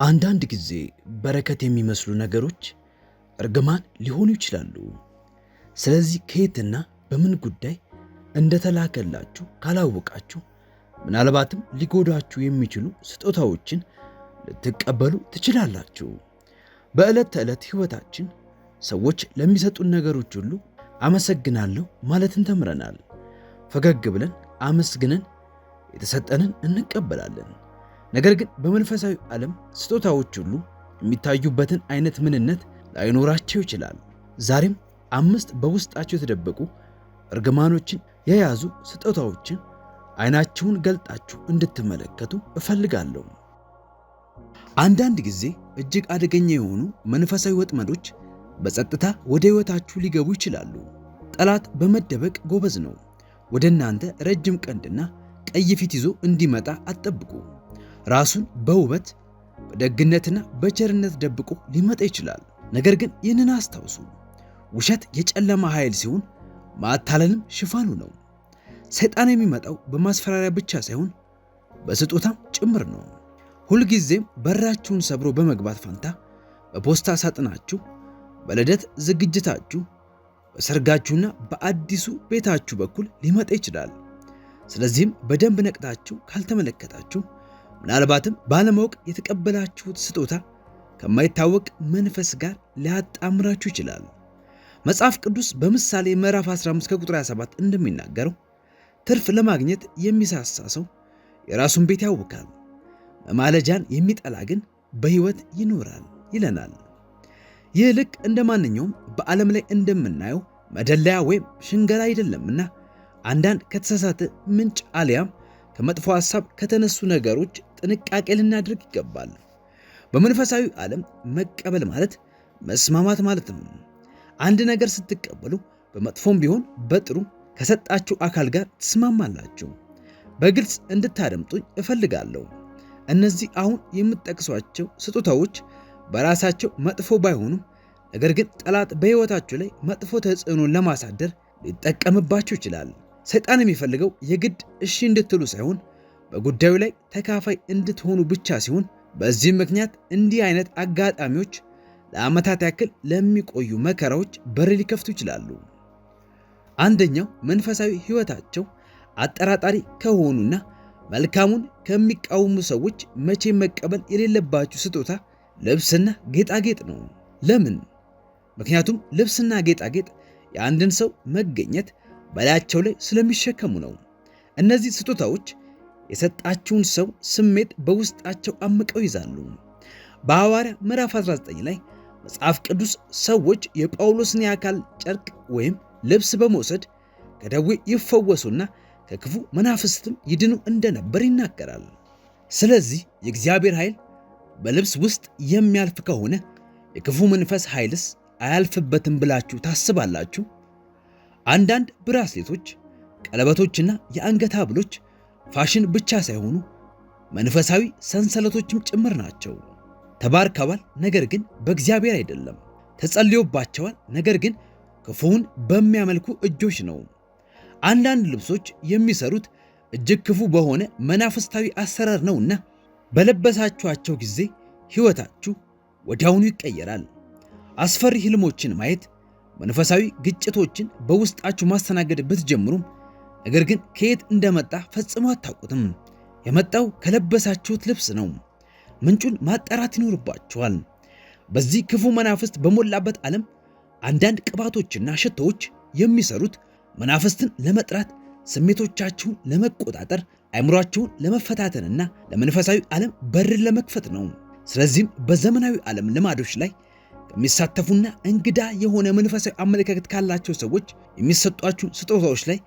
አንዳንድ ጊዜ በረከት የሚመስሉ ነገሮች እርግማን ሊሆኑ ይችላሉ። ስለዚህ ከየትና በምን ጉዳይ እንደተላከላችሁ ካላወቃችሁ ምናልባትም ሊጎዳችሁ የሚችሉ ስጦታዎችን ልትቀበሉ ትችላላችሁ። በዕለት ተዕለት ሕይወታችን ሰዎች ለሚሰጡን ነገሮች ሁሉ አመሰግናለሁ ማለትን ተምረናል። ፈገግ ብለን አመስግነን የተሰጠንን እንቀበላለን። ነገር ግን በመንፈሳዊ ዓለም ስጦታዎች ሁሉ የሚታዩበትን አይነት ምንነት ላይኖራቸው ይችላል። ዛሬም 5 በውስጣቸው የተደበቁ እርግማኖችን የያዙ ስጦታዎችን አይናችሁን ገልጣችሁ እንድትመለከቱ እፈልጋለሁ። አንዳንድ ጊዜ እጅግ አደገኛ የሆኑ መንፈሳዊ ወጥመዶች በጸጥታ ወደ ሕይወታችሁ ሊገቡ ይችላሉ። ጠላት በመደበቅ ጎበዝ ነው። ወደ እናንተ ረጅም ቀንድና ቀይ ፊት ይዞ እንዲመጣ አትጠብቁ። ራሱን በውበት በደግነትና በቸርነት ደብቆ ሊመጣ ይችላል። ነገር ግን ይህንን አስታውሱ፣ ውሸት የጨለማ ኃይል ሲሆን ማታለልም ሽፋኑ ነው። ሰይጣን የሚመጣው በማስፈራሪያ ብቻ ሳይሆን በስጦታም ጭምር ነው። ሁልጊዜም በራችሁን ሰብሮ በመግባት ፋንታ በፖስታ ሳጥናችሁ፣ በልደት ዝግጅታችሁ፣ በሰርጋችሁና በአዲሱ ቤታችሁ በኩል ሊመጣ ይችላል። ስለዚህም በደንብ ነቅታችሁ ካልተመለከታችሁ ምናልባትም ባለማወቅ የተቀበላችሁት ስጦታ ከማይታወቅ መንፈስ ጋር ሊያጣምራችሁ ይችላል። መጽሐፍ ቅዱስ በምሳሌ ምዕራፍ 15 ከቁጥር 27 እንደሚናገረው ትርፍ ለማግኘት የሚሳሳ ሰው የራሱን ቤት ያውካል፣ መማለጃን የሚጠላ ግን በሕይወት ይኖራል ይለናል። ይህ ልክ እንደ ማንኛውም በዓለም ላይ እንደምናየው መደለያ ወይም ሽንገላ አይደለምና አንዳንድ ከተሳሳተ ምንጭ አሊያም ከመጥፎ ሐሳብ ከተነሱ ነገሮች ጥንቃቄ ልናድርግ ይገባል። በመንፈሳዊ ዓለም መቀበል ማለት መስማማት ማለት ነው። አንድ ነገር ስትቀበሉ በመጥፎም ቢሆን በጥሩ ከሰጣችሁ አካል ጋር ትስማማላችሁ። በግልጽ እንድታደምጡኝ እፈልጋለሁ። እነዚህ አሁን የምትጠቅሷቸው ስጦታዎች በራሳቸው መጥፎ ባይሆኑም ነገር ግን ጠላት በሕይወታችሁ ላይ መጥፎ ተጽዕኖን ለማሳደር ሊጠቀምባችሁ ይችላል። ሰይጣን የሚፈልገው የግድ እሺ እንድትሉ ሳይሆን በጉዳዩ ላይ ተካፋይ እንድትሆኑ ብቻ ሲሆን በዚህም ምክንያት እንዲህ አይነት አጋጣሚዎች ለዓመታት ያክል ለሚቆዩ መከራዎች በር ሊከፍቱ ይችላሉ። አንደኛው መንፈሳዊ ሕይወታቸው አጠራጣሪ ከሆኑና መልካሙን ከሚቃወሙ ሰዎች መቼ መቀበል የሌለባችሁ ስጦታ ልብስና ጌጣጌጥ ነው። ለምን? ምክንያቱም ልብስና ጌጣጌጥ የአንድን ሰው መገኘት በላያቸው ላይ ስለሚሸከሙ ነው። እነዚህ ስጦታዎች የሰጣችሁን ሰው ስሜት በውስጣቸው አምቀው ይዛሉ። በሐዋርያ ምዕራፍ 19 ላይ መጽሐፍ ቅዱስ ሰዎች የጳውሎስን የአካል ጨርቅ ወይም ልብስ በመውሰድ ከደዌ ይፈወሱና ከክፉ መናፍስትም ይድኑ እንደነበር ይናገራል። ስለዚህ የእግዚአብሔር ኃይል በልብስ ውስጥ የሚያልፍ ከሆነ የክፉ መንፈስ ኃይልስ አያልፍበትም ብላችሁ ታስባላችሁ? አንዳንድ ብራስሌቶች፣ ቀለበቶችና የአንገት ሐብሎች ፋሽን ብቻ ሳይሆኑ መንፈሳዊ ሰንሰለቶችም ጭምር ናቸው። ተባርከዋል፣ ነገር ግን በእግዚአብሔር አይደለም። ተጸልዮባቸዋል፣ ነገር ግን ክፉውን በሚያመልኩ እጆች ነው። አንዳንድ ልብሶች የሚሰሩት እጅግ ክፉ በሆነ መናፍስታዊ አሰራር ነውና በለበሳችኋቸው ጊዜ ሕይወታችሁ ወዲያውኑ ይቀየራል። አስፈሪ ህልሞችን ማየት፣ መንፈሳዊ ግጭቶችን በውስጣችሁ ማስተናገድ ብትጀምሩም ነገር ግን ከየት እንደመጣ ፈጽሞ አታውቁትም። የመጣው ከለበሳችሁት ልብስ ነው። ምንጩን ማጣራት ይኖርባችኋል። በዚህ ክፉ መናፍስት በሞላበት ዓለም አንዳንድ ቅባቶችና ሽቶዎች የሚሰሩት መናፍስትን ለመጥራት፣ ስሜቶቻችሁን ለመቆጣጠር፣ አእምሯችሁን ለመፈታተንና ለመንፈሳዊ ዓለም በርን ለመክፈት ነው። ስለዚህም በዘመናዊ ዓለም ልማዶች ላይ ከሚሳተፉና እንግዳ የሆነ መንፈሳዊ አመለካከት ካላቸው ሰዎች የሚሰጧችሁ ስጦታዎች ላይ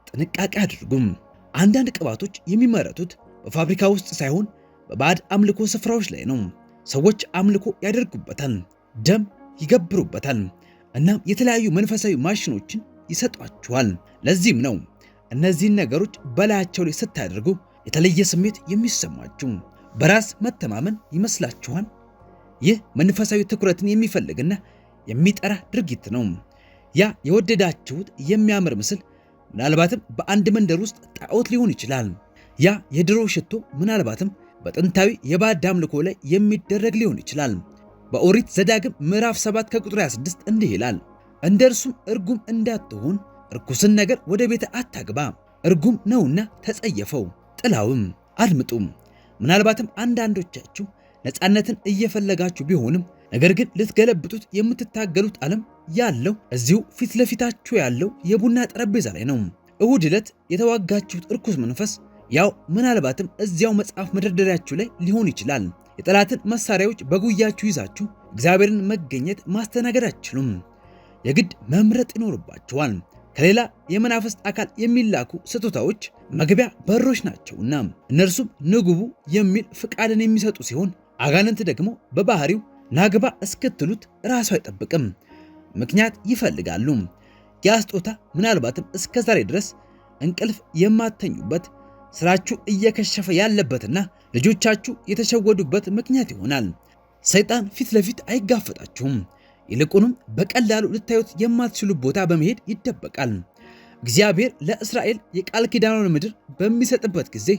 ጥንቃቄ አድርጉም። አንዳንድ ቅባቶች የሚመረቱት በፋብሪካ ውስጥ ሳይሆን በባዕድ አምልኮ ስፍራዎች ላይ ነው። ሰዎች አምልኮ ያደርጉበታል፣ ደም ይገብሩበታል፣ እናም የተለያዩ መንፈሳዊ ማሽኖችን ይሰጧችኋል። ለዚህም ነው እነዚህን ነገሮች በላያቸው ላይ ስታደርጉ የተለየ ስሜት የሚሰማችሁ። በራስ መተማመን ይመስላችኋል? ይህ መንፈሳዊ ትኩረትን የሚፈልግና የሚጠራ ድርጊት ነው። ያ የወደዳችሁት የሚያምር ምስል ምናልባትም በአንድ መንደር ውስጥ ጣዖት ሊሆን ይችላል። ያ የድሮ ሽቶ ምናልባትም በጥንታዊ የባዕድ አምልኮ ላይ የሚደረግ ሊሆን ይችላል። በኦሪት ዘዳግም ምዕራፍ 7 ከቁጥር 26 እንዲህ ይላል፣ እንደ እርሱም እርጉም እንዳትሆን ርኩስን ነገር ወደ ቤት አታግባ፣ እርጉም ነውና ተጸየፈው፣ ጥላውም። አድምጡም። ምናልባትም አንዳንዶቻችሁ ነፃነትን እየፈለጋችሁ ቢሆንም ነገር ግን ልትገለብጡት የምትታገሉት ዓለም ያለው እዚሁ ፊት ለፊታችሁ ያለው የቡና ጠረጴዛ ላይ ነው። እሁድ ዕለት የተዋጋችሁት እርኩስ መንፈስ ያው ምናልባትም እዚያው መጽሐፍ መደርደሪያችሁ ላይ ሊሆን ይችላል። የጠላትን መሳሪያዎች በጉያችሁ ይዛችሁ እግዚአብሔርን መገኘት ማስተናገድ አትችሉም። የግድ መምረጥ ይኖርባችኋል። ከሌላ የመናፍስት አካል የሚላኩ ስጦታዎች መግቢያ በሮች ናቸውና እነርሱም ንጉቡ የሚል ፍቃድን የሚሰጡ ሲሆን አጋንንት ደግሞ በባህሪው ናግባ እስክትሉት ራሱ አይጠብቅም፣ ምክንያት ይፈልጋሉ። ያ ስጦታ ምናልባትም እስከ ዛሬ ድረስ እንቅልፍ የማተኙበት ስራችሁ እየከሸፈ ያለበትና ልጆቻችሁ የተሸወዱበት ምክንያት ይሆናል። ሰይጣን ፊት ለፊት አይጋፈጣችሁም። ይልቁንም በቀላሉ ልታዩት የማትችሉ ቦታ በመሄድ ይደበቃል። እግዚአብሔር ለእስራኤል የቃል ኪዳኑን ምድር በሚሰጥበት ጊዜ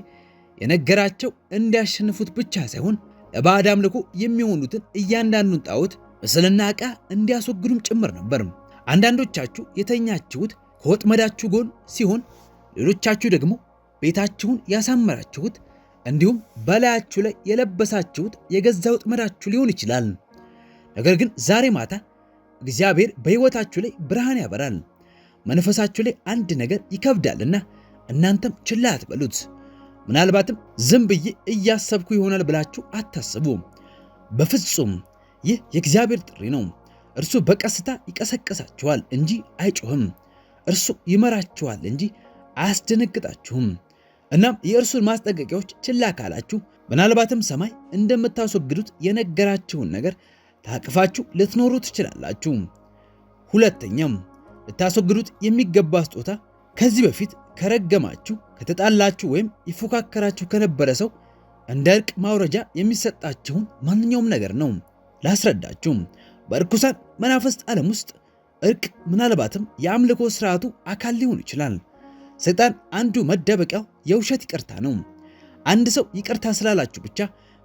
የነገራቸው እንዲያሸንፉት ብቻ ሳይሆን ለባዕድ አምልኮ የሚሆኑትን እያንዳንዱን ጣዖት ምስልና ዕቃ እንዲያስወግዱም ጭምር ነበር። አንዳንዶቻችሁ የተኛችሁት ከወጥመዳችሁ ጎን ሲሆን፣ ሌሎቻችሁ ደግሞ ቤታችሁን ያሳመራችሁት እንዲሁም በላያችሁ ላይ የለበሳችሁት የገዛ ወጥመዳችሁ ሊሆን ይችላል። ነገር ግን ዛሬ ማታ እግዚአብሔር በሕይወታችሁ ላይ ብርሃን ያበራል። መንፈሳችሁ ላይ አንድ ነገር ይከብዳልና እናንተም ችላ አትበሉት። ምናልባትም ዝም ብዬ እያሰብኩ ይሆናል ብላችሁ አታስቡ። በፍጹም ይህ የእግዚአብሔር ጥሪ ነው። እርሱ በቀስታ ይቀሰቅሳችኋል እንጂ አይጮህም። እርሱ ይመራችኋል እንጂ አያስደነግጣችሁም። እናም የእርሱን ማስጠንቀቂያዎች ችላ ካላችሁ ምናልባትም ሰማይ እንደምታስወግዱት የነገራችሁን ነገር ታቅፋችሁ ልትኖሩ ትችላላችሁ። ሁለተኛም ልታስወግዱት የሚገባ ስጦታ ከዚህ በፊት ከረገማችሁ፣ ከተጣላችሁ ወይም ይፎካከራችሁ ከነበረ ሰው እንደ ዕርቅ ማውረጃ የሚሰጣችሁን ማንኛውም ነገር ነው። ላስረዳችሁ። በርኩሳን መናፍስት ዓለም ውስጥ ዕርቅ ምናልባትም የአምልኮ ስርዓቱ አካል ሊሆን ይችላል። ሰይጣን አንዱ መደበቂያው የውሸት ይቅርታ ነው። አንድ ሰው ይቅርታ ስላላችሁ ብቻ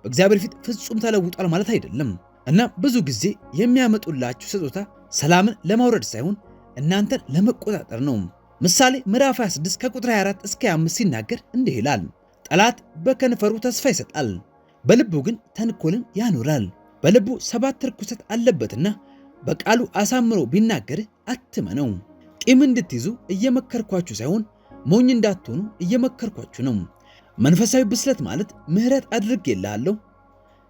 በእግዚአብሔር ፊት ፍጹም ተለውጧል ማለት አይደለም። እና ብዙ ጊዜ የሚያመጡላችሁ ስጦታ ሰላምን ለማውረድ ሳይሆን እናንተን ለመቆጣጠር ነው። ምሳሌ ምዕራፍ 26 ከቁጥር 24 እስከ 25 ሲናገር እንዲህ ይላል፣ ጠላት በከንፈሩ ተስፋ ይሰጣል፣ በልቡ ግን ተንኮልን ያኖራል። በልቡ 7 ርኩሰት አለበትና በቃሉ አሳምሮ ቢናገር አትመነው። ቂም እንድትይዙ እየመከርኳችሁ ሳይሆን ሞኝ እንዳትሆኑ እየመከርኳችሁ ነው። መንፈሳዊ ብስለት ማለት ምሕረት አድርጌልሃለሁ፣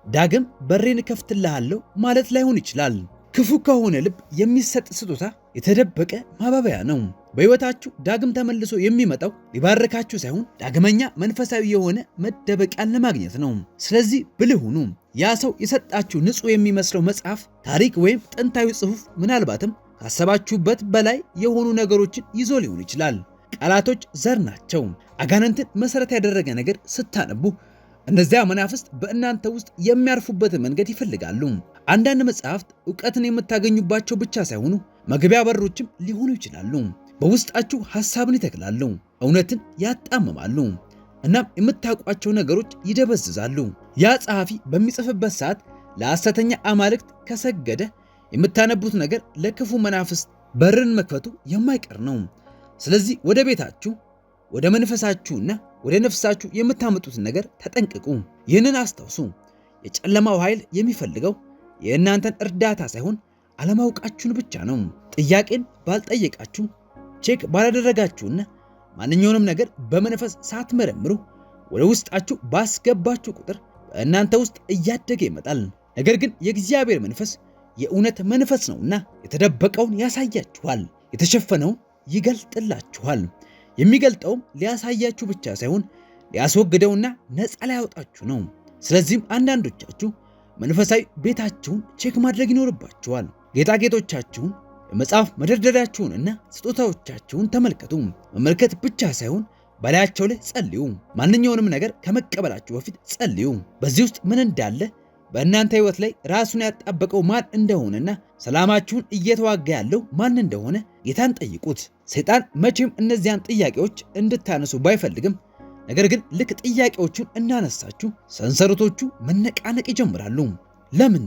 ዳግም በሬን እከፍትልሃለሁ ማለት ላይሆን ይችላል። ክፉ ከሆነ ልብ የሚሰጥ ስጦታ የተደበቀ ማባበያ ነው። በሕይወታችሁ ዳግም ተመልሶ የሚመጣው ሊባርካችሁ ሳይሆን ዳግመኛ መንፈሳዊ የሆነ መደበቂያን ለማግኘት ነው። ስለዚህ ብልህ ሁኑ። ያ ሰው የሰጣችሁ ንጹሕ የሚመስለው መጽሐፍ፣ ታሪክ ወይም ጥንታዊ ጽሑፍ ምናልባትም ካሰባችሁበት በላይ የሆኑ ነገሮችን ይዞ ሊሆን ይችላል። ቃላቶች ዘር ናቸው። አጋንንትን መሠረት ያደረገ ነገር ስታነቡ እነዚያ መናፍስት በእናንተ ውስጥ የሚያርፉበትን መንገድ ይፈልጋሉ። አንዳንድ መጽሐፍት ዕውቀትን የምታገኙባቸው ብቻ ሳይሆኑ መግቢያ በሮችም ሊሆኑ ይችላሉ። በውስጣችሁ ሐሳብን ይተክላሉ፣ እውነትን ያጣምማሉ፣ እናም የምታውቋቸው ነገሮች ይደበዝዛሉ። ያ ጸሐፊ በሚጽፍበት ሰዓት ለሐሰተኛ አማልክት ከሰገደ የምታነቡት ነገር ለክፉ መናፍስት በርን መክፈቱ የማይቀር ነው። ስለዚህ ወደ ቤታችሁ፣ ወደ መንፈሳችሁና ወደ ነፍሳችሁ የምታመጡትን ነገር ተጠንቅቁ። ይህንን አስታውሱ። የጨለማው ኃይል የሚፈልገው የእናንተን እርዳታ ሳይሆን አለማወቃችሁን ብቻ ነው። ጥያቄን ባልጠየቃችሁ፣ ቼክ ባላደረጋችሁና ማንኛውንም ነገር በመንፈስ ሳትመረምሩ ወደ ውስጣችሁ ባስገባችሁ ቁጥር በእናንተ ውስጥ እያደገ ይመጣል። ነገር ግን የእግዚአብሔር መንፈስ የእውነት መንፈስ ነውና የተደበቀውን ያሳያችኋል፣ የተሸፈነውን ይገልጥላችኋል። የሚገልጠውም ሊያሳያችሁ ብቻ ሳይሆን ሊያስወግደውና ነፃ ሊያወጣችሁ ነው። ስለዚህም አንዳንዶቻችሁ መንፈሳዊ ቤታችሁን ቼክ ማድረግ ይኖርባችኋል። ጌጣጌጦቻችሁን፣ የመጽሐፍ መደርደሪያችሁንና ስጦታዎቻችሁን ተመልከቱ። መመልከት ብቻ ሳይሆን በላያቸው ላይ ጸልዩ። ማንኛውንም ነገር ከመቀበላችሁ በፊት ጸልዩ። በዚህ ውስጥ ምን እንዳለ፣ በእናንተ ሕይወት ላይ ራሱን ያጣበቀው ማን እንደሆነና ሰላማችሁን እየተዋጋ ያለው ማን እንደሆነ ጌታን ጠይቁት። ሰይጣን መቼም እነዚያን ጥያቄዎች እንድታነሱ ባይፈልግም፣ ነገር ግን ልክ ጥያቄዎቹን እናነሳችሁ ሰንሰለቶቹ መነቃነቅ ይጀምራሉ። ለምን?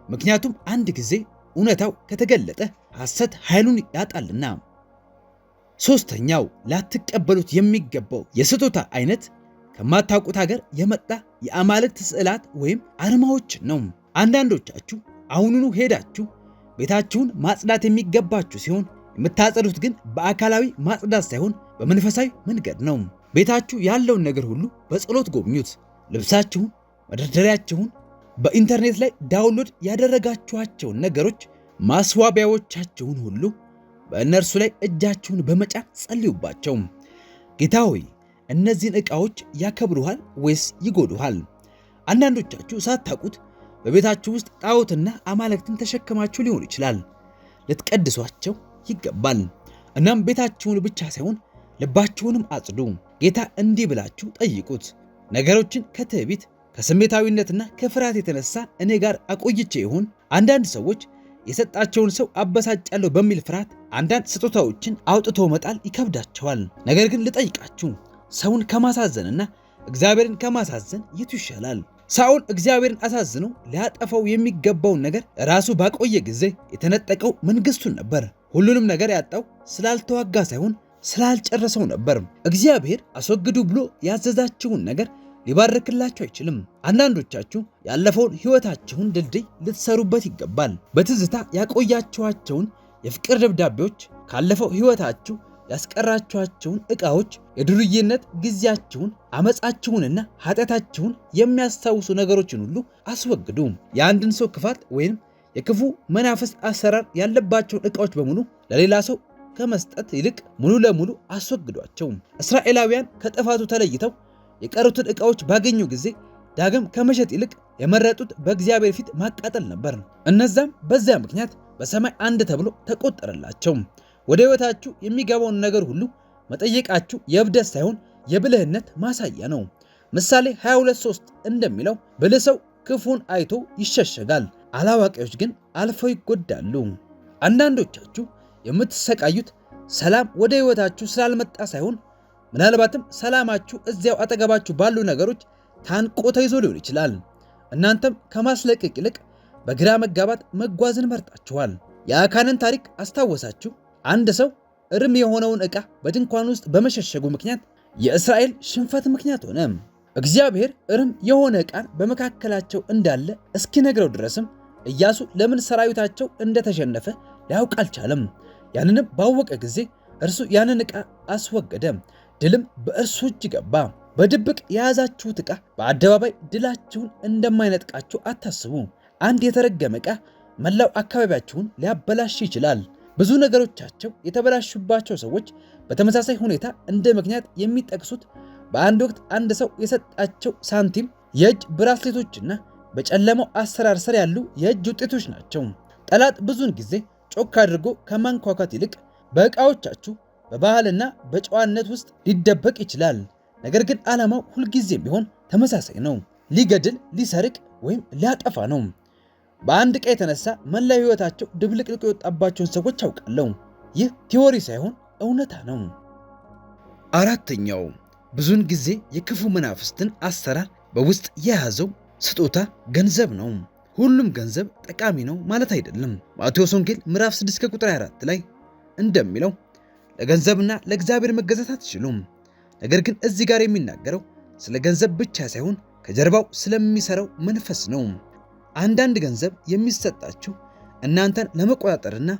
ምክንያቱም አንድ ጊዜ እውነታው ከተገለጠ ሐሰት ኃይሉን ያጣልና። ሦስተኛው ላትቀበሉት የሚገባው የስጦታ አይነት ከማታውቁት ሀገር የመጣ የአማልክት ስዕላት ወይም አርማዎችን ነው። አንዳንዶቻችሁ አሁኑኑ ሄዳችሁ ቤታችሁን ማጽዳት የሚገባችሁ ሲሆን የምታጸዱት ግን በአካላዊ ማጽዳት ሳይሆን በመንፈሳዊ መንገድ ነው። ቤታችሁ ያለውን ነገር ሁሉ በጸሎት ጎብኙት። ልብሳችሁን፣ መደርደሪያችሁን፣ በኢንተርኔት ላይ ዳውንሎድ ያደረጋችኋቸውን ነገሮች፣ ማስዋቢያዎቻችሁን ሁሉ በእነርሱ ላይ እጃችሁን በመጫን ጸልዩባቸው። ጌታ ሆይ እነዚህን ዕቃዎች ያከብሩሃል ወይስ ይጎዱሃል? አንዳንዶቻችሁ ሳታውቁት በቤታችሁ ውስጥ ጣዖትና አማልክትን ተሸክማችሁ ሊሆን ይችላል። ልትቀድሷቸው ይገባል። እናም ቤታችሁን ብቻ ሳይሆን ልባችሁንም አጽዱ። ጌታ እንዲህ ብላችሁ ጠይቁት፣ ነገሮችን ከትዕቢት ከስሜታዊነትና ከፍርሃት የተነሳ እኔ ጋር አቆይቼ ይሆን? አንዳንድ ሰዎች የሰጣቸውን ሰው አበሳጫለሁ በሚል ፍርሃት አንዳንድ ስጦታዎችን አውጥቶ መጣል ይከብዳቸዋል። ነገር ግን ልጠይቃችሁ፣ ሰውን ከማሳዘንና እግዚአብሔርን ከማሳዘን የቱ ይሻላል? ሳኦል እግዚአብሔርን አሳዝኖ ሊያጠፋው የሚገባውን ነገር ራሱ ባቆየ ጊዜ የተነጠቀው መንግስቱን ነበር። ሁሉንም ነገር ያጣው ስላልተዋጋ ሳይሆን ስላልጨረሰው ነበር። እግዚአብሔር አስወግዱ ብሎ ያዘዛችሁን ነገር ሊባርክላችሁ አይችልም። አንዳንዶቻችሁ ያለፈውን ሕይወታችሁን ድልድይ ልትሰሩበት ይገባል። በትዝታ ያቆያችኋቸውን የፍቅር ደብዳቤዎች፣ ካለፈው ሕይወታችሁ ያስቀራችኋቸውን ዕቃዎች፣ የዱርዬነት ጊዜያችሁን፣ አመፃችሁንና ኃጢአታችሁን የሚያስታውሱ ነገሮችን ሁሉ አስወግዱ። የአንድን ሰው ክፋት ወይም የክፉ መናፍስት አሰራር ያለባቸውን ዕቃዎች በሙሉ ለሌላ ሰው ከመስጠት ይልቅ ሙሉ ለሙሉ አስወግዷቸው። እስራኤላውያን ከጥፋቱ ተለይተው የቀሩትን ዕቃዎች ባገኙ ጊዜ ዳግም ከመሸጥ ይልቅ የመረጡት በእግዚአብሔር ፊት ማቃጠል ነበር። እነዛም በዚያ ምክንያት በሰማይ አንድ ተብሎ ተቆጠረላቸው። ወደ ሕይወታችሁ የሚገባውን ነገር ሁሉ መጠየቃችሁ የእብደት ሳይሆን የብልህነት ማሳያ ነው። ምሳሌ 22:3 እንደሚለው ብልህ ሰው ክፉን አይቶ ይሸሸጋል፣ አላዋቂዎች ግን አልፈው ይጎዳሉ። አንዳንዶቻችሁ የምትሰቃዩት ሰላም ወደ ሕይወታችሁ ስላልመጣ ሳይሆን ምናልባትም ሰላማችሁ እዚያው አጠገባችሁ ባሉ ነገሮች ታንቆ ተይዞ ሊሆን ይችላል። እናንተም ከማስለቀቅ ይልቅ በግራ መጋባት መጓዝን መርጣችኋል። የአካንን ታሪክ አስታወሳችሁ። አንድ ሰው እርም የሆነውን ዕቃ በድንኳን ውስጥ በመሸሸጉ ምክንያት የእስራኤል ሽንፈት ምክንያት ሆነ። እግዚአብሔር እርም የሆነ ዕቃን በመካከላቸው እንዳለ እስኪነግረው ድረስም ኢያሱ ለምን ሰራዊታቸው እንደተሸነፈ ሊያውቅ አልቻለም። ያንንም ባወቀ ጊዜ እርሱ ያንን ዕቃ አስወገደ፣ ድልም በእርሱ እጅ ገባ። በድብቅ የያዛችሁት ዕቃ በአደባባይ ድላችሁን እንደማይነጥቃችሁ አታስቡ። አንድ የተረገመ ዕቃ መላው አካባቢያችሁን ሊያበላሽ ይችላል። ብዙ ነገሮቻቸው የተበላሹባቸው ሰዎች በተመሳሳይ ሁኔታ እንደ ምክንያት የሚጠቅሱት በአንድ ወቅት አንድ ሰው የሰጣቸው ሳንቲም፣ የእጅ ብራስሌቶችና በጨለማው አሰራር ስር ያሉ የእጅ ውጤቶች ናቸው። ጠላት ብዙውን ጊዜ ጮክ አድርጎ ከማንኳኳት ይልቅ በዕቃዎቻችሁ በባህልና በጨዋነት ውስጥ ሊደበቅ ይችላል። ነገር ግን ዓላማው ሁልጊዜም ቢሆን ተመሳሳይ ነው። ሊገድል፣ ሊሰርቅ ወይም ሊያጠፋ ነው። በአንድ ዕቃ የተነሳ መላ ሕይወታቸው ድብልቅልቅ የወጣባቸውን ሰዎች አውቃለሁ። ይህ ቲዎሪ ሳይሆን እውነታ ነው። አራተኛው ብዙውን ጊዜ የክፉ መናፍስትን አሰራር በውስጥ የያዘው ስጦታ ገንዘብ ነው። ሁሉም ገንዘብ ጠቃሚ ነው ማለት አይደለም። ማቴዎስ ወንጌል ምዕራፍ 6 ቁጥር 24 ላይ እንደሚለው ለገንዘብና ለእግዚአብሔር መገዛት አትችሉም። ነገር ግን እዚህ ጋር የሚናገረው ስለ ገንዘብ ብቻ ሳይሆን ከጀርባው ስለሚሰራው መንፈስ ነው። አንዳንድ ገንዘብ የሚሰጣችሁ እናንተን ለመቆጣጠርና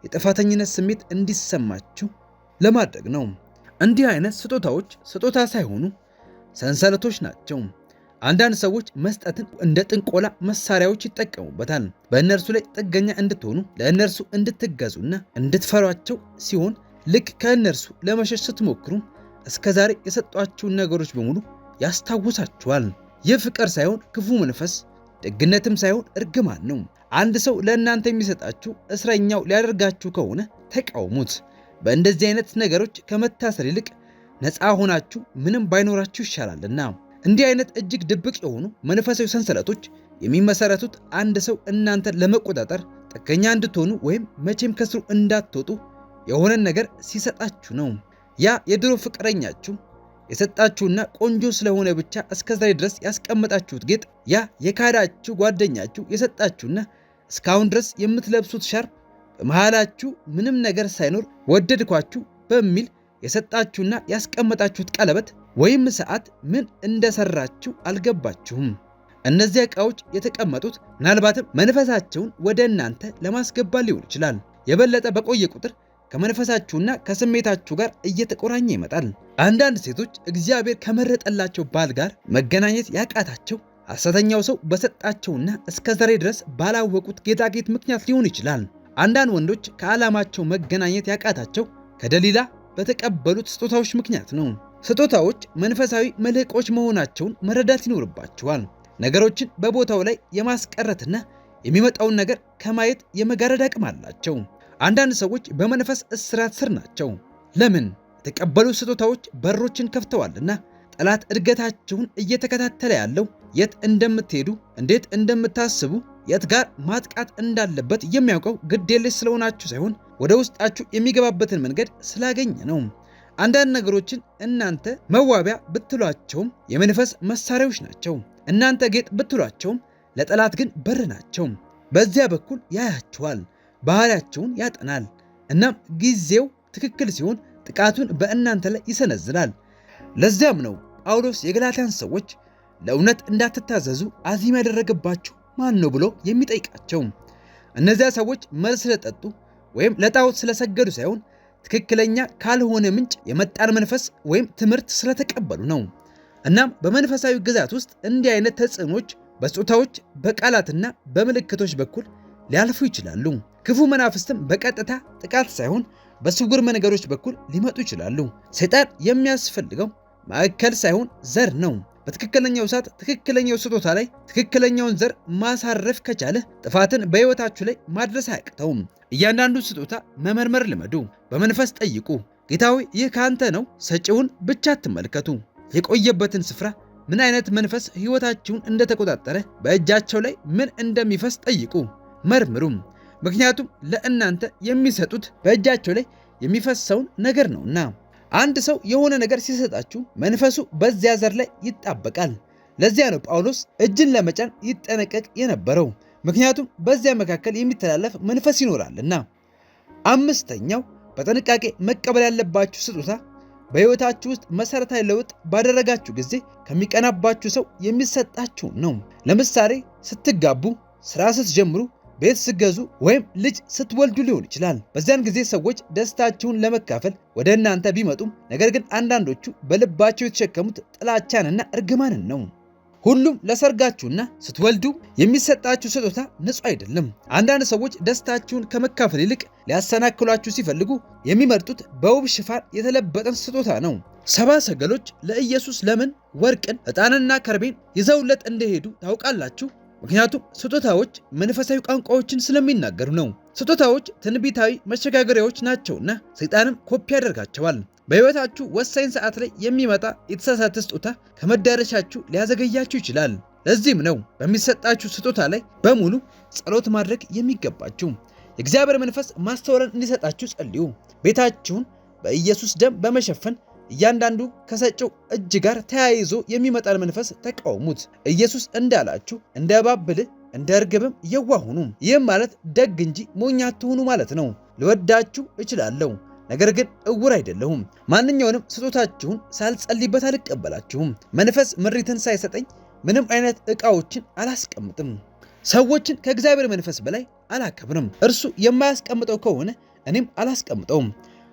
የጥፋተኝነት ስሜት እንዲሰማችሁ ለማድረግ ነው። እንዲህ አይነት ስጦታዎች ስጦታ ሳይሆኑ ሰንሰለቶች ናቸው። አንዳንድ ሰዎች መስጠትን እንደ ጥንቆላ መሳሪያዎች ይጠቀሙበታል። በእነርሱ ላይ ጥገኛ እንድትሆኑ፣ ለእነርሱ እንድትገዙና እንድትፈሯቸው ሲሆን ልክ ከእነርሱ ለመሸሽ ስትሞክሩ እስከዛሬ የሰጧችሁን ነገሮች በሙሉ ያስታውሳችኋል። ይህ ፍቅር ሳይሆን ክፉ መንፈስ፣ ደግነትም ሳይሆን እርግማን ነው። አንድ ሰው ለእናንተ የሚሰጣችሁ እስረኛው ሊያደርጋችሁ ከሆነ ተቃውሙት። በእንደዚህ አይነት ነገሮች ከመታሰር ይልቅ ነፃ ሆናችሁ ምንም ባይኖራችሁ ይሻላልና። እንዲህ አይነት እጅግ ድብቅ የሆኑ መንፈሳዊ ሰንሰለቶች የሚመሰረቱት አንድ ሰው እናንተን ለመቆጣጠር ጥገኛ እንድትሆኑ ወይም መቼም ከስሩ እንዳትወጡ የሆነን ነገር ሲሰጣችሁ ነው። ያ የድሮ ፍቅረኛችሁ፣ የሰጣችሁና ቆንጆ ስለሆነ ብቻ እስከዛሬ ድረስ ያስቀመጣችሁት ጌጥ፣ ያ የካዳችሁ ጓደኛችሁ የሰጣችሁና እስካሁን ድረስ የምትለብሱት ሻርፕ፣ በመሃላችሁ ምንም ነገር ሳይኖር ወደድኳችሁ በሚል የሰጣችሁና ያስቀመጣችሁት ቀለበት ወይም ሰዓት ምን እንደሰራችሁ አልገባችሁም። እነዚህ ዕቃዎች የተቀመጡት ምናልባትም መንፈሳቸውን ወደ እናንተ ለማስገባት ሊሆን ይችላል። የበለጠ በቆየ ቁጥር ከመንፈሳችሁና ከስሜታችሁ ጋር እየተቆራኘ ይመጣል። አንዳንድ ሴቶች እግዚአብሔር ከመረጠላቸው ባል ጋር መገናኘት ያቃታቸው ሐሰተኛው ሰው በሰጣቸውና እስከዛሬ ድረስ ባላወቁት ጌጣጌጥ ምክንያት ሊሆን ይችላል። አንዳንድ ወንዶች ከዓላማቸው መገናኘት ያቃታቸው ከደሊላ በተቀበሉት ስጦታዎች ምክንያት ነው። ስጦታዎች መንፈሳዊ መልሕቆች መሆናቸውን መረዳት ይኖርባቸዋል። ነገሮችን በቦታው ላይ የማስቀረትና የሚመጣውን ነገር ከማየት የመጋረድ አቅም አላቸው። አንዳንድ ሰዎች በመንፈስ እስራት ስር ናቸው። ለምን? የተቀበሉ ስጦታዎች በሮችን ከፍተዋልና። ጠላት እድገታችሁን እየተከታተለ ያለው የት እንደምትሄዱ፣ እንዴት እንደምታስቡ፣ የት ጋር ማጥቃት እንዳለበት የሚያውቀው ግድ የለሽ ስለሆናችሁ ሳይሆን ወደ ውስጣችሁ የሚገባበትን መንገድ ስላገኘ ነው። አንዳንድ ነገሮችን እናንተ መዋቢያ ብትሏቸውም የመንፈስ መሳሪያዎች ናቸው። እናንተ ጌጥ ብትሏቸውም ለጠላት ግን በር ናቸው። በዚያ በኩል ያያችኋል፣ ባህሪያቸውን ያጠናል። እናም ጊዜው ትክክል ሲሆን ጥቃቱን በእናንተ ላይ ይሰነዝራል። ለዚያም ነው ጳውሎስ የገላትያን ሰዎች ለእውነት እንዳትታዘዙ አዚም ያደረገባችሁ ማን ነው ብሎ የሚጠይቃቸው። እነዚያ ሰዎች መርዝ ስለጠጡ ወይም ለጣዖት ስለሰገዱ ሳይሆን ትክክለኛ ካልሆነ ምንጭ የመጣን መንፈስ ወይም ትምህርት ስለተቀበሉ ነው። እናም በመንፈሳዊ ግዛት ውስጥ እንዲህ አይነት ተጽዕኖች በስጦታዎች በቃላትና በምልክቶች በኩል ሊያልፉ ይችላሉ። ክፉ መናፍስትም በቀጥታ ጥቃት ሳይሆን በስውር መንገዶች በኩል ሊመጡ ይችላሉ። ሰይጣን የሚያስፈልገው ማዕከል ሳይሆን ዘር ነው። በትክክለኛው ሰዓት ትክክለኛው ስጦታ ላይ ትክክለኛውን ዘር ማሳረፍ ከቻለ ጥፋትን በሕይወታችሁ ላይ ማድረስ አያቅተውም። እያንዳንዱ ስጦታ መመርመር ልመዱ። በመንፈስ ጠይቁ። ጌታ ሆይ ይህ ከአንተ ነው? ሰጪውን ብቻ አትመልከቱ። የቆየበትን ስፍራ፣ ምን አይነት መንፈስ ሕይወታችሁን እንደተቆጣጠረ፣ በእጃቸው ላይ ምን እንደሚፈስ ጠይቁ፣ መርምሩም። ምክንያቱም ለእናንተ የሚሰጡት በእጃቸው ላይ የሚፈሰውን ነገር ነውና። አንድ ሰው የሆነ ነገር ሲሰጣችሁ መንፈሱ በዚያ ዘር ላይ ይጣበቃል። ለዚያ ነው ጳውሎስ እጅን ለመጫን ይጠነቀቅ የነበረው፣ ምክንያቱም በዚያ መካከል የሚተላለፍ መንፈስ ይኖራልና። አምስተኛው በጥንቃቄ መቀበል ያለባችሁ ስጦታ በሕይወታችሁ ውስጥ መሠረታዊ ለውጥ ባደረጋችሁ ጊዜ ከሚቀናባችሁ ሰው የሚሰጣችሁ ነው። ለምሳሌ ስትጋቡ፣ ሥራ ስትጀምሩ፣ ቤት ስትገዙ ወይም ልጅ ስትወልዱ ሊሆን ይችላል። በዚያን ጊዜ ሰዎች ደስታችሁን ለመካፈል ወደ እናንተ ቢመጡም ነገር ግን አንዳንዶቹ በልባቸው የተሸከሙት ጥላቻንና እርግማንን ነው። ሁሉም ለሰርጋችሁና ስትወልዱ የሚሰጣችሁ ስጦታ ንጹሕ አይደለም። አንዳንድ ሰዎች ደስታችሁን ከመካፈል ይልቅ ሊያሰናክሏችሁ ሲፈልጉ የሚመርጡት በውብ ሽፋን የተለበጠን ስጦታ ነው። ሰብአ ሰገሎች ለኢየሱስ ለምን ወርቅን፣ ዕጣንና ከርቤን ይዘውለት እንደሄዱ ታውቃላችሁ? ምክንያቱም ስጦታዎች መንፈሳዊ ቋንቋዎችን ስለሚናገሩ ነው። ስጦታዎች ትንቢታዊ መሸጋገሪያዎች ናቸውና ሰይጣንም ኮፒ ያደርጋቸዋል። በሕይወታችሁ ወሳኝ ሰዓት ላይ የሚመጣ የተሳሳተ ስጦታ ከመዳረሻችሁ ሊያዘገያችሁ ይችላል። ለዚህም ነው በሚሰጣችሁ ስጦታ ላይ በሙሉ ጸሎት ማድረግ የሚገባችሁ። የእግዚአብሔር መንፈስ ማስተዋልን እንዲሰጣችሁ ጸልዩ። ቤታችሁን በኢየሱስ ደም በመሸፈን እያንዳንዱ ከሰጪው እጅ ጋር ተያይዞ የሚመጣን መንፈስ ተቃውሙት። ኢየሱስ እንዳላችሁ እንደ እባብ ብልህ እንደ እርግብም የዋህ ሁኑ። ይህም ማለት ደግ እንጂ ሞኝ አትሁኑ ማለት ነው። ልወዳችሁ እችላለሁ፣ ነገር ግን እውር አይደለሁም። ማንኛውንም ስጦታችሁን ሳልጸልይበት አልቀበላችሁም። መንፈስ ምሪትን ሳይሰጠኝ ምንም አይነት ዕቃዎችን አላስቀምጥም። ሰዎችን ከእግዚአብሔር መንፈስ በላይ አላከብርም። እርሱ የማያስቀምጠው ከሆነ እኔም አላስቀምጠውም።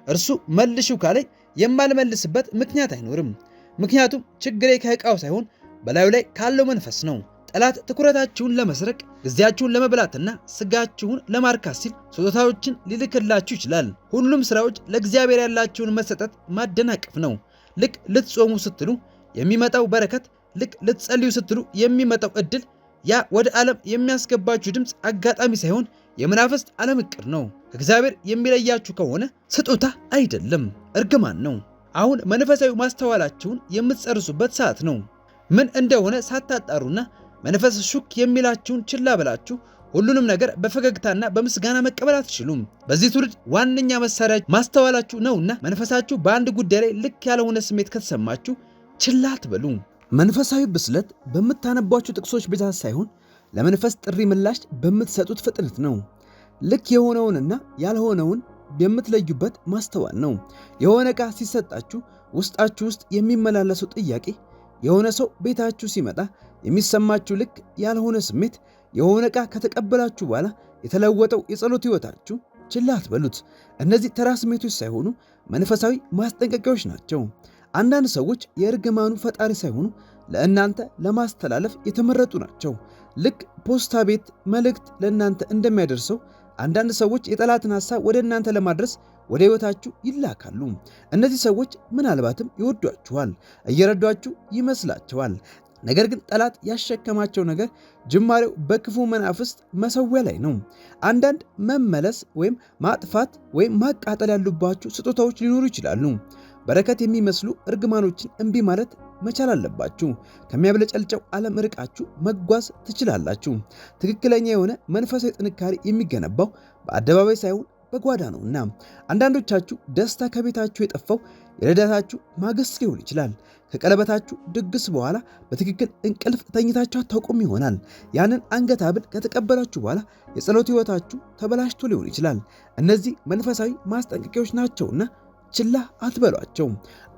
እርሱ መልሹ ካለኝ የማልመልስበት ምክንያት አይኖርም። ምክንያቱም ችግሬ ከዕቃው ሳይሆን በላዩ ላይ ካለው መንፈስ ነው። ጠላት ትኩረታችሁን ለመስረቅ፣ ጊዜያችሁን ለመብላትና ስጋችሁን ለማርካት ሲል ስጦታዎችን ሊልክላችሁ ይችላል። ሁሉም ስራዎች ለእግዚአብሔር ያላችሁን መሰጠት ማደናቀፍ ነው። ልክ ልትጾሙ ስትሉ የሚመጣው በረከት፣ ልክ ልትጸልዩ ስትሉ የሚመጣው ዕድል፣ ያ ወደ ዓለም የሚያስገባችሁ ድምፅ አጋጣሚ ሳይሆን የመናፍስት ዓለም ዕቅድ ነው። ከእግዚአብሔር የሚለያችሁ ከሆነ ስጦታ አይደለም፣ እርግማን ነው። አሁን መንፈሳዊ ማስተዋላችሁን የምትጨርሱበት ሰዓት ነው። ምን እንደሆነ ሳታጣሩና መንፈስ ሹክ የሚላችሁን ችላ ብላችሁ ሁሉንም ነገር በፈገግታና በምስጋና መቀበል አትችሉም። በዚህ ትውልድ ዋነኛ መሳሪያ ማስተዋላችሁ ነውና መንፈሳችሁ በአንድ ጉዳይ ላይ ልክ ያልሆነ ስሜት ከተሰማችሁ ችላ አትበሉ። መንፈሳዊ ብስለት በምታነቧቸው ጥቅሶች ብዛት ሳይሆን ለመንፈስ ጥሪ ምላሽ በምትሰጡት ፍጥነት ነው። ልክ የሆነውንና ያልሆነውን የምትለዩበት ማስተዋል ነው። የሆነ ዕቃ ሲሰጣችሁ ውስጣችሁ ውስጥ የሚመላለሰው ጥያቄ፣ የሆነ ሰው ቤታችሁ ሲመጣ የሚሰማችሁ ልክ ያልሆነ ስሜት፣ የሆነ ዕቃ ከተቀበላችሁ በኋላ የተለወጠው የጸሎት ሕይወታችሁ፣ ችላ አትበሉት። እነዚህ ተራ ስሜቶች ሳይሆኑ መንፈሳዊ ማስጠንቀቂያዎች ናቸው። አንዳንድ ሰዎች የእርግማኑ ፈጣሪ ሳይሆኑ ለእናንተ ለማስተላለፍ የተመረጡ ናቸው። ልክ ፖስታ ቤት መልእክት ለእናንተ እንደሚያደርሰው አንዳንድ ሰዎች የጠላትን ሐሳብ ወደ እናንተ ለማድረስ ወደ ሕይወታችሁ ይላካሉ። እነዚህ ሰዎች ምናልባትም ይወዷችኋል፣ እየረዷችሁ ይመስላችኋል። ነገር ግን ጠላት ያሸከማቸው ነገር ጅማሬው በክፉ መናፍስት መሠዊያ ላይ ነው። አንዳንድ መመለስ ወይም ማጥፋት ወይም ማቃጠል ያሉባችሁ ስጦታዎች ሊኖሩ ይችላሉ። በረከት የሚመስሉ እርግማኖችን እምቢ ማለት መቻል አለባችሁ። ከሚያብለጨልጨው ዓለም ርቃችሁ መጓዝ ትችላላችሁ። ትክክለኛ የሆነ መንፈሳዊ ጥንካሬ የሚገነባው በአደባባይ ሳይሆን በጓዳ ነውና። አንዳንዶቻችሁ ደስታ ከቤታችሁ የጠፋው የልደታችሁ ማግስት ሊሆን ይችላል። ከቀለበታችሁ ድግስ በኋላ በትክክል እንቅልፍ ተኝታችሁ አታውቁም ይሆናል። ያንን አንገት ሐብል ከተቀበላችሁ በኋላ የጸሎት ሕይወታችሁ ተበላሽቶ ሊሆን ይችላል። እነዚህ መንፈሳዊ ማስጠንቀቂያዎች ናቸውና ችላ አትበሏቸው።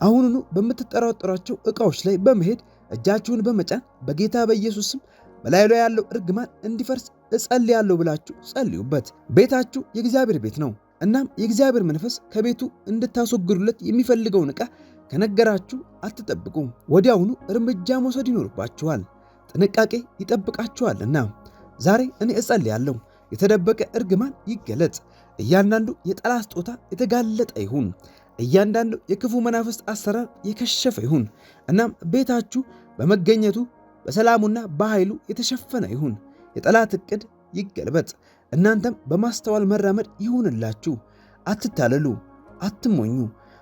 አሁኑኑ በምትጠራጠሯቸው ዕቃዎች ላይ በመሄድ እጃችሁን በመጫን በጌታ በኢየሱስ ስም በላዩ ላይ ያለው እርግማን እንዲፈርስ እጸልያለሁ ብላችሁ ጸልዩበት። ቤታችሁ የእግዚአብሔር ቤት ነው። እናም የእግዚአብሔር መንፈስ ከቤቱ እንድታስወግዱለት የሚፈልገውን ዕቃ ከነገራችሁ አትጠብቁ። ወዲያውኑ እርምጃ መውሰድ ይኖርባችኋል። ጥንቃቄ ይጠብቃችኋልና። ዛሬ እኔ እጸልያለሁ፣ የተደበቀ እርግማን ይገለጽ። እያንዳንዱ የጠላት ስጦታ የተጋለጠ ይሁን። እያንዳንዱ የክፉ መናፍስት አሰራር የከሸፈ ይሁን። እናም ቤታችሁ በመገኘቱ በሰላሙና በኃይሉ የተሸፈነ ይሁን። የጠላት ዕቅድ ይገልበጥ። እናንተም በማስተዋል መራመድ ይሁንላችሁ። አትታለሉ፣ አትሞኙ።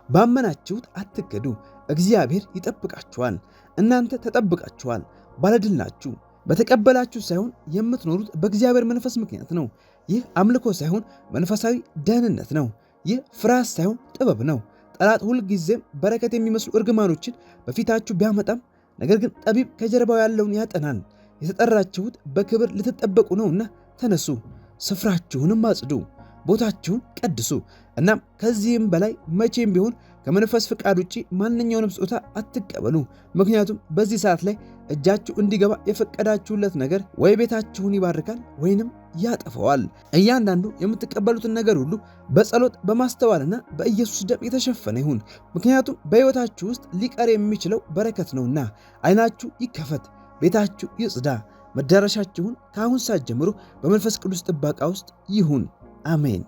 ባመናችሁት አትከዱ። እግዚአብሔር ይጠብቃችኋል። እናንተ ተጠብቃችኋል። ባለድል ናችሁ። በተቀበላችሁ ሳይሆን የምትኖሩት በእግዚአብሔር መንፈስ ምክንያት ነው። ይህ አምልኮ ሳይሆን መንፈሳዊ ደህንነት ነው። ይህ ፍርሃት ሳይሆን ጥበብ ነው። ጠላት ሁልጊዜም በረከት የሚመስሉ እርግማኖችን በፊታችሁ ቢያመጣም፣ ነገር ግን ጠቢብ ከጀርባው ያለውን ያጠናል። የተጠራችሁት በክብር ልትጠበቁ ነውና ተነሱ፣ ስፍራችሁንም አጽዱ፣ ቦታችሁን ቀድሱ። እናም ከዚህም በላይ መቼም ቢሆን ከመንፈስ ፍቃድ ውጪ ማንኛውንም ስጦታ አትቀበሉ። ምክንያቱም በዚህ ሰዓት ላይ እጃችሁ እንዲገባ የፈቀዳችሁለት ነገር ወይ ቤታችሁን ይባርካል ወይንም ያጠፈዋል። እያንዳንዱ የምትቀበሉትን ነገር ሁሉ በጸሎት በማስተዋልና በኢየሱስ ደም የተሸፈነ ይሁን። ምክንያቱም በሕይወታችሁ ውስጥ ሊቀር የሚችለው በረከት ነውና። ዓይናችሁ ይከፈት፣ ቤታችሁ ይጽዳ። መዳረሻችሁን ከአሁን ሰዓት ጀምሮ በመንፈስ ቅዱስ ጥበቃ ውስጥ ይሁን። አሜን።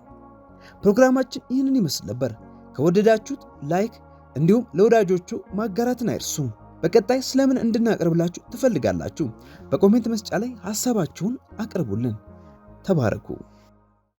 ፕሮግራማችን ይህንን ይመስል ነበር። ከወደዳችሁት ላይክ እንዲሁም ለወዳጆቹ ማጋራትን አይርሱ። በቀጣይ ስለምን እንድናቀርብላችሁ ትፈልጋላችሁ? በኮሜንት መስጫ ላይ ሐሳባችሁን አቅርቡልን። ተባረኩ።